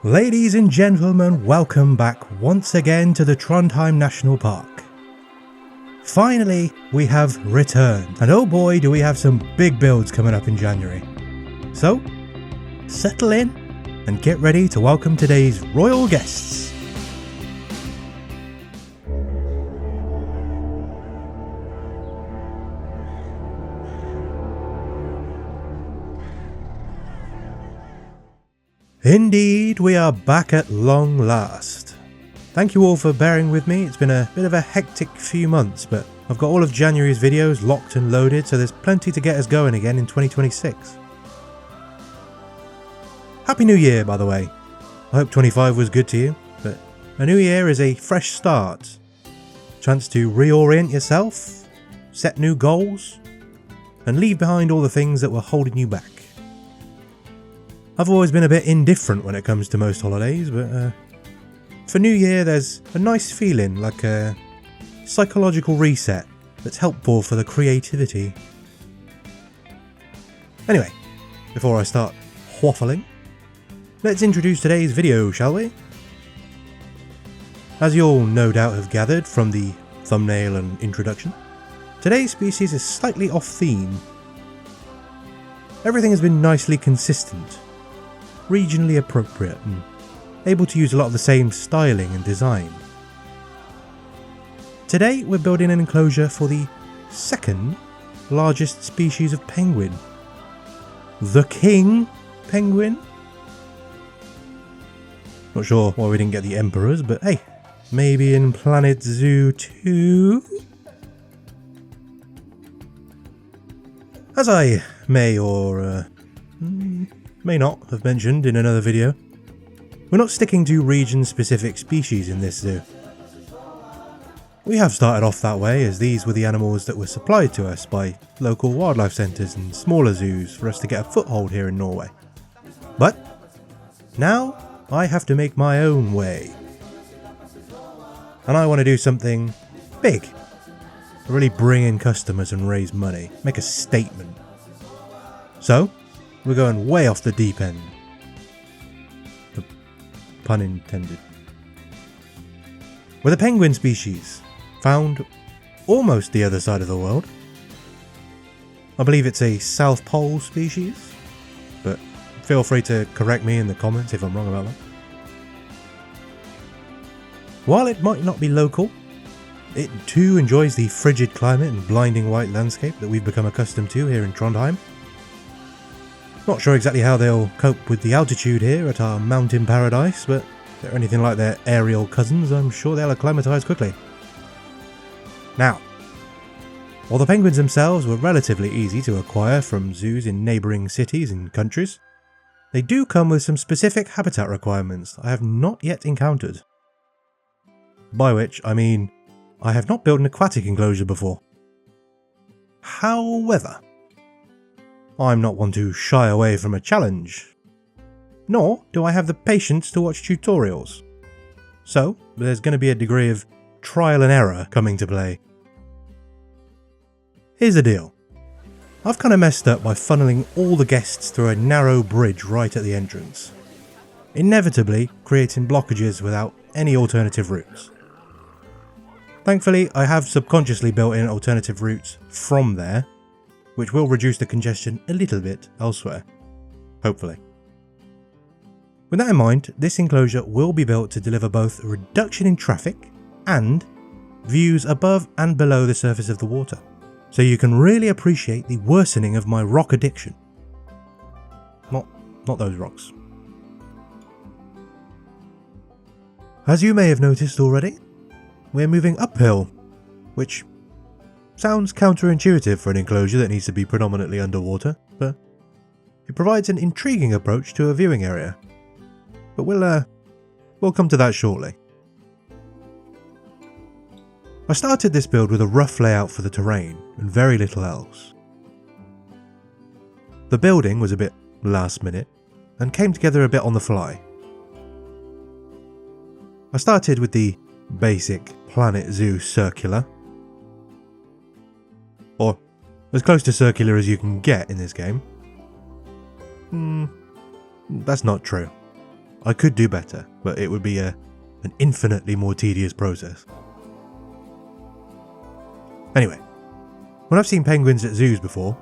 Ladies and gentlemen, welcome back once again to the Trondheim National Park. Finally, we have returned, and oh boy do we have some big builds coming up in January. So, settle in and get ready to welcome today's royal guests. Indeed, we are back at long last. Thank you all for bearing with me. It's been a bit of a hectic few months, but I've got all of January's videos locked and loaded, so there's plenty to get us going again in 2026. Happy New Year, by the way. I hope 25 was good to you, but a new year is a fresh start. Chance to reorient yourself, set new goals, and leave behind all the things that were holding you back. I've always been a bit indifferent when it comes to most holidays, but for New Year there's a nice feeling, like a psychological reset that's helpful for the creativity. Anyway, before I start waffling, let's introduce today's video, shall we? As you all no doubt have gathered from the thumbnail and introduction, today's species is slightly off theme. Everything has been nicely consistent, regionally appropriate, and able to use a lot of the same styling and design. Today we're building an enclosure for the second largest species of penguin, the king penguin. Not sure why we didn't get the emperors, but hey, maybe in Planet Zoo 2? As I may or may not have mentioned in another video, we're not sticking to region-specific species in this zoo. We have started off that way, as these were the animals that were supplied to us by local wildlife centres and smaller zoos for us to get a foothold here in Norway. But now I have to make my own way. And I want to do something big, really bring in customers and raise money, make a statement. So, we're going way off the deep end. The pun intended. With a penguin species found almost the other side of the world. I believe it's a South Pole species, but feel free to correct me in the comments if I'm wrong about that. While it might not be local, it too enjoys the frigid climate and blinding white landscape that we've become accustomed to here in Trondheim. Not sure exactly how they'll cope with the altitude here at our mountain paradise, but if they're anything like their aerial cousins, I'm sure they'll acclimatise quickly. Now, while the penguins themselves were relatively easy to acquire from zoos in neighbouring cities and countries, they do come with some specific habitat requirements I have not yet encountered. By which I mean, I have not built an aquatic enclosure before. However, I'm not one to shy away from a challenge, nor do I have the patience to watch tutorials. So, there's going to be a degree of trial and error coming to play. Here's the deal. I've kind of messed up by funneling all the guests through a narrow bridge right at the entrance, inevitably creating blockages without any alternative routes. Thankfully, I have subconsciously built in alternative routes from there, which will reduce the congestion a little bit elsewhere, hopefully. With that in mind, this enclosure will be built to deliver both a reduction in traffic and views above and below the surface of the water, so you can really appreciate the worsening of my rock addiction. Not those rocks. As you may have noticed already, we're moving uphill, which sounds counterintuitive for an enclosure that needs to be predominantly underwater, but it provides an intriguing approach to a viewing area. But we'll come to that shortly. I started this build with a rough layout for the terrain and very little else. The building was a bit last minute and came together a bit on the fly. I started with the basic Planet Zoo circular, or as close to circular as you can get in this game. That's not true. I could do better, but it would be an infinitely more tedious process. Anyway, when I've seen penguins at zoos before,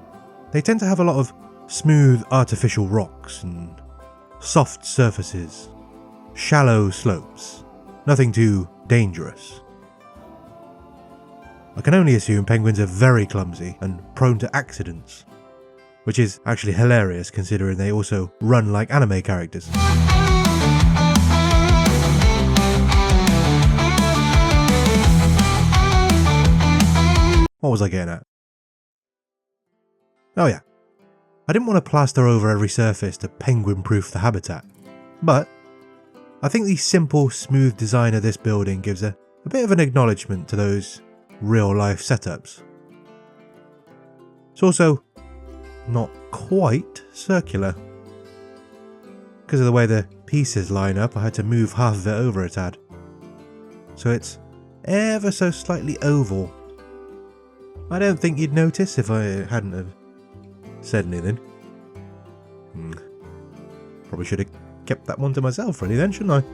they tend to have a lot of smooth artificial rocks and soft surfaces, shallow slopes, nothing too dangerous. I can only assume penguins are very clumsy and prone to accidents, which is actually hilarious considering they also run like anime characters. What was I getting at? Oh yeah, I didn't want to plaster over every surface to penguin-proof the habitat, but I think the simple, smooth design of this building gives a bit of an acknowledgement to those real-life setups. It's also not quite circular. Because of the way the pieces line up, I had to move half of it over a tad. So it's ever so slightly oval. I don't think you'd notice if I hadn't have said anything. Probably should have kept that one to myself really then, shouldn't I?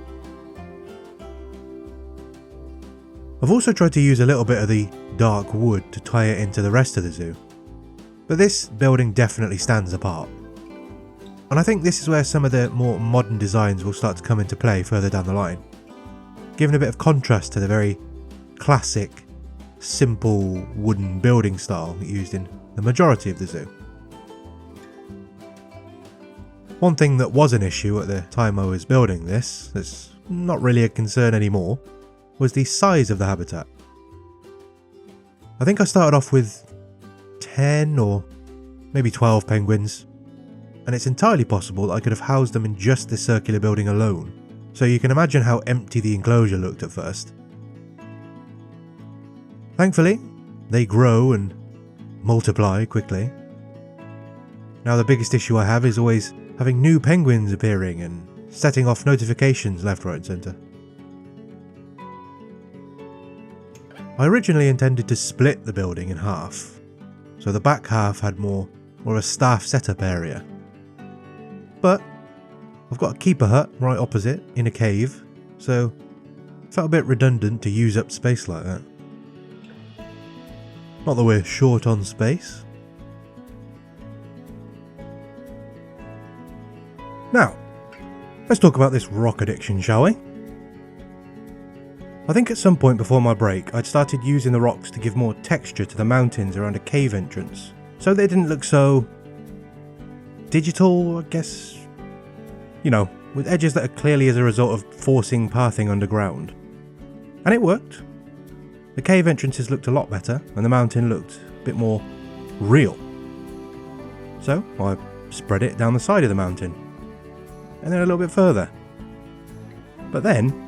I've also tried to use a little bit of the dark wood to tie it into the rest of the zoo. But this building definitely stands apart. And I think this is where some of the more modern designs will start to come into play further down the line, giving a bit of contrast to the very classic, simple wooden building style used in the majority of the zoo. One thing that was an issue at the time I was building this, that's not really a concern anymore, was the size of the habitat. I think I started off with 10 or maybe 12 penguins, and it's entirely possible that I could have housed them in just this circular building alone, so you can imagine how empty the enclosure looked at first. Thankfully, they grow and multiply quickly. Now the biggest issue I have is always having new penguins appearing and setting off notifications left, right and centre. I originally intended to split the building in half, so the back half had more a staff setup area. But I've got a keeper hut right opposite in a cave, so it felt a bit redundant to use up space like that. Not that we're short on space. Now, let's talk about this rock addiction, shall we? I think at some point before my break, I'd started using the rocks to give more texture to the mountains around a cave entrance, so they didn't look so digital, I guess. You know, with edges that are clearly as a result of forcing pathing underground. And it worked. The cave entrances looked a lot better, and the mountain looked a bit more real. So I spread it down the side of the mountain, and then a little bit further. But then,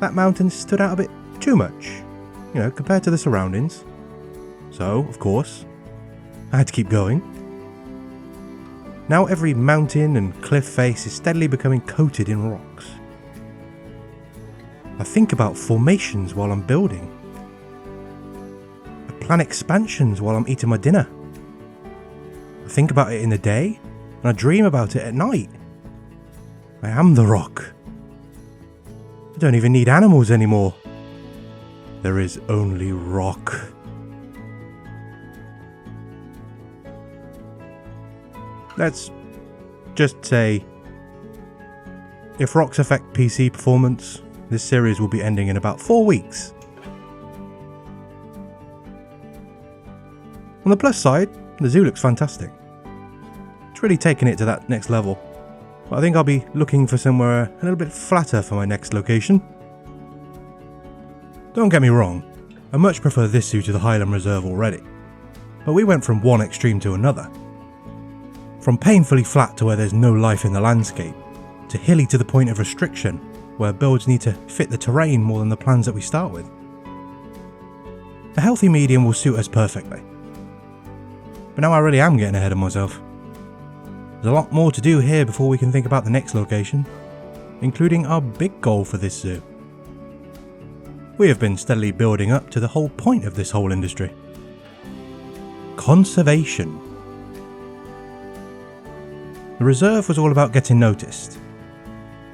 that mountain stood out a bit too much, you know, compared to the surroundings. So, of course, I had to keep going. Now every mountain and cliff face is steadily becoming coated in rocks. I think about formations while I'm building. I plan expansions while I'm eating my dinner. I think about it in the day, and I dream about it at night. I am the rock. I don't even need animals anymore. There is only rock. Let's just say, if rocks affect PC performance, this series will be ending in about 4 weeks. On the plus side, the zoo looks fantastic. It's really taken it to that next level. But I think I'll be looking for somewhere a little bit flatter for my next location. Don't get me wrong, I much prefer this zoo to the Highland Reserve already. But we went from one extreme to another. From painfully flat to where there's no life in the landscape, to hilly to the point of restriction, where builds need to fit the terrain more than the plans that we start with. A healthy medium will suit us perfectly. But now I really am getting ahead of myself. There's a lot more to do here before we can think about the next location, including our big goal for this zoo. We have been steadily building up to the whole point of this whole industry. Conservation. The reserve was all about getting noticed.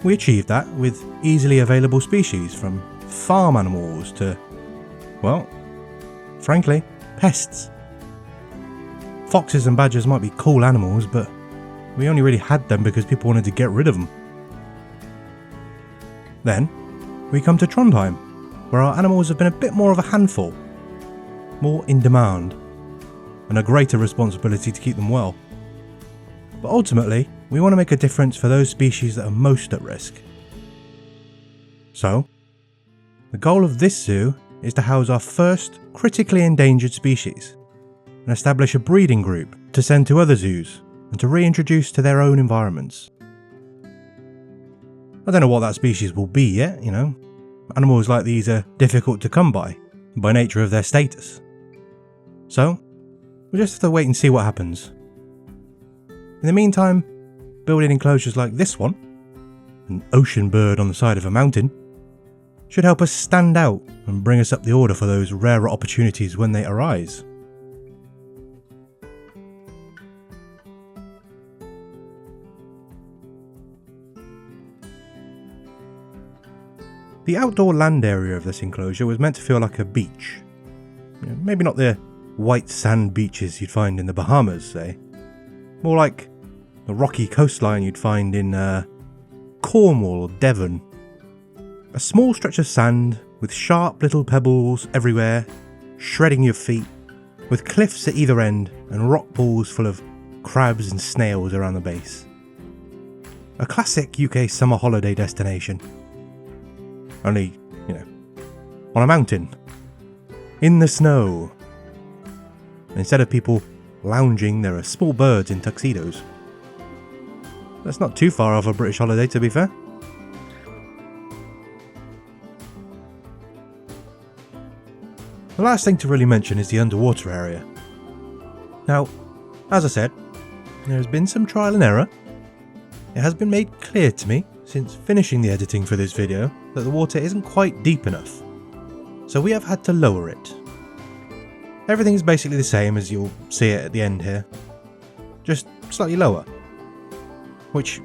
We achieved that with easily available species, from farm animals to, well, frankly, pests. Foxes and badgers might be cool animals, but we only really had them because people wanted to get rid of them. Then, we come to Trondheim, where our animals have been a bit more of a handful, more in demand, and a greater responsibility to keep them well. But ultimately, we want to make a difference for those species that are most at risk. So, the goal of this zoo is to house our first critically endangered species, and establish a breeding group to send to other zoos and to reintroduce to their own environments. I don't know what that species will be yet, Animals like these are difficult to come by nature of their status. So, we'll just have to wait and see what happens. In the meantime, building enclosures like this one, an ocean bird on the side of a mountain, should help us stand out and bring us up the order for those rarer opportunities when they arise. The outdoor land area of this enclosure was meant to feel like a beach. Maybe not the white sand beaches you'd find in the Bahamas, say. More like the rocky coastline you'd find in Cornwall or Devon. A small stretch of sand with sharp little pebbles everywhere, shredding your feet, with cliffs at either end and rock pools full of crabs and snails around the base. A classic UK summer holiday destination. Only, on a mountain. In the snow. Instead of people lounging, there are small birds in tuxedos. That's not too far off a British holiday, to be fair. The last thing to really mention is the underwater area. Now, as I said, there has been some trial and error. It has been made clear to me, since finishing the editing for this video, that the water isn't quite deep enough. So we have had to lower it. Everything is basically the same as you'll see it at the end here, just slightly lower. Which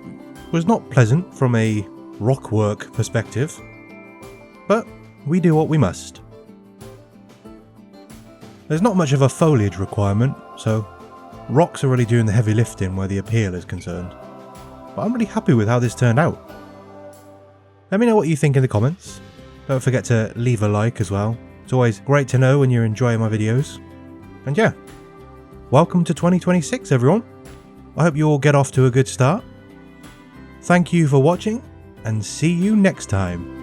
was not pleasant from a rock work perspective, but we do what we must. There's not much of a foliage requirement, so rocks are really doing the heavy lifting where the appeal is concerned. But I'm really happy with how this turned out. Let me know what you think in the comments. Don't forget to leave a like as well. It's always great to know when you're enjoying my videos. And yeah, welcome to 2026 everyone. I hope you all get off to a good start. Thank you for watching, and see you next time.